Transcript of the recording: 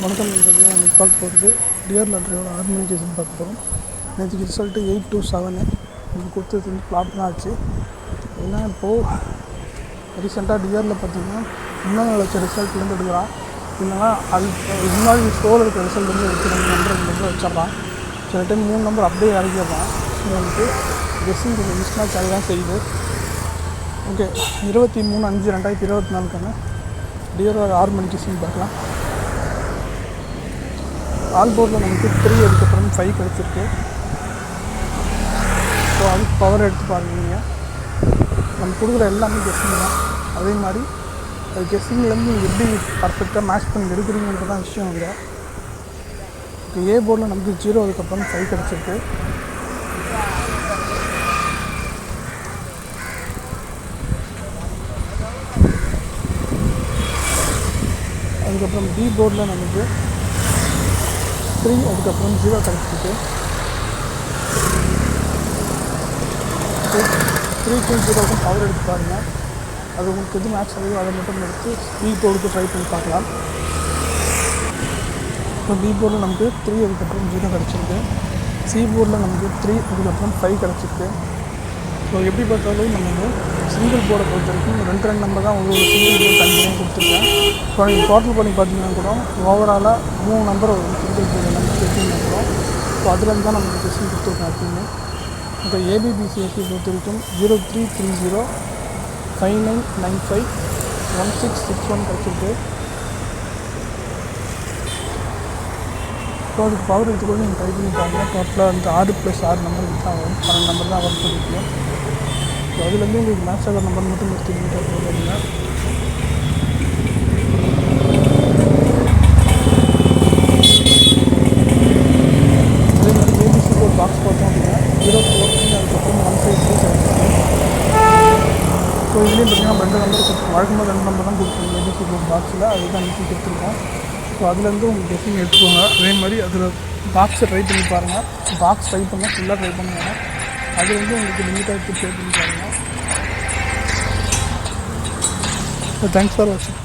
வணக்கம் நண்பர்களே, நம்ம பார்க்க போகிறது டியர் லாட்ரியோட ஆர்கனைசேஷன் பார்க்க போகிறோம். நேற்றுக்கு ரிசல்ட்டு 8-7 இது கொடுத்தது வந்து ஃப்ளாப் தான் ஆச்சு. ஏன்னா இப்போது ரீசெண்டாக டியரில் பார்த்திங்கன்னா இன்னும் வச்ச ரிசல்ட்லேருந்து எடுக்கிறான். இல்லைனா அது முன்னாடி ஸ்டோரில் இருக்கிற ரிசல்ட் வந்து எடுத்து 2 நம்பர் வச்சிடறான். சில டைம் 3 நம்பர் அப்படியே இறக்கிடுறான். ஸோ வந்துட்டு கெஸ்ஸிங் கொஞ்சம் மிஸ்மேட்ச் ஆகி தான் செய்யுது. ஓகே, 23/5/2024 டியரோட ஆர்கனைசேஷன் பார்க்கலாம். ஆல் போர்டில் நமக்கு 3 அதுக்கப்புறம் 5 கிடச்சிருக்கு. ஸோ அதுக்கு பவர் எடுத்து பாருங்க. நம்ம கொடுக்குற எல்லாமே கெஸ்ஸிங் தான். அதே மாதிரி அது கெஸ்ஸிங்லேருந்து எப்படி பர்ஃபெக்டாக மேட்ச் பண்ணி எடுக்கிறீங்கன்றது தான் விஷயம் இல்லை. இப்போ ஏ போர்டில் நமக்கு 0 அதுக்கப்புறம் 5 கிடச்சிருக்கு. அதுக்கப்புறம் பி போர்டில் நமக்கு 3 அதுக்கப்புறம் 0 கிடச்சிருக்கு. 3க்கும் 0க்கும் பவர் எடுத்து பாருங்கள். அது உங்களுக்கு எது மேட்ச் ஆகுதோ அதை மட்டும் எடுத்து பி போர்டுக்கு ட்ரை பண்ணி பார்க்கலாம். இப்போ பி போர்டில் நமக்கு 3 அதுக்கப்புறம் 0 கிடச்சிருக்கு. சி போர்டில் நமக்கு 3 அதுக்கப்புறம் 5 கிடச்சிருக்கு. ஸோ எப்படி பார்த்தாலும் நம்ம வந்து சிங்கிள் போர்டை பொறுத்த வரைக்கும் 2 நம்பர் தான் ஒரு சிங்கிள் போர்டு தனித்தனியாக கொடுத்துருக்கேன். ஸோ நீங்கள் டோட்டல் பண்ணி பார்த்தீங்கன்னா கூட ஓவராலாக 3 நம்பர் வரும் சிங்கிள் போர்டு நம்பர் சேர்த்திங்கன்னா கூட. ஸோ அதுலேருந்து தான் நமக்கு கொஸ்டின் கொடுத்துருக்கேன் எப்பவுமே. இப்போ ஏபிபிசிஎஸ்சி பொறுத்த வரைக்கும் 0330 5995 1661 கிடச்சிருக்கு. ஸோ அதுக்கு பவர் எடுத்துக்கொண்டு நீங்கள் ட்ரை பண்ணி பாருங்கள். டோட்டலாக வந்து 6+6 நம்பருக்கு தான் வரும். 12 நம்பர் தான் ஒர்க் பண்ணிருக்கோம். ஸோ அதுலேருந்து உங்களுக்கு மேட்ச் ஆகிற நம்பர் மட்டும் எடுத்துக்கிட்டு போகிறீங்க. அதே மாதிரி ஏபிசி கோட் பாக்ஸ் பார்த்தோம் அப்படின்னா 043 அதுக்கப்புறம் 153 கிடச்சிருக்கு. ஸோ இதுலேயும் பார்த்தீங்கன்னா 2 நம்பர் கொடுத்துருக்கோம். வழக்கமாக 2 நம்பர் தான் கொடுத்துருக்கோம் ஏபிசி கோட் பாக்ஸில். அதுதான் இன்றைக்கி கொடுத்துருக்கோம். ஸோ அதுலேருந்து உங்களுக்கு கெஸ்ஸிங் எடுத்துக்கோங்க. அதே மாதிரி அதில் பாக்ஸை ட்ரை பண்ணி பாருங்கள். பாக்ஸ் ட்ரை பண்ணால் ஃபுல்லாக ட்ரை பண்ணுவாங்க. அது வந்து உங்களுக்கு லிமிட்டாக எடுத்து ட்ரை பண்ணி பாருங்கள். ஸோ தேங்க்ஸ் ஃபார் வாட்சிங்.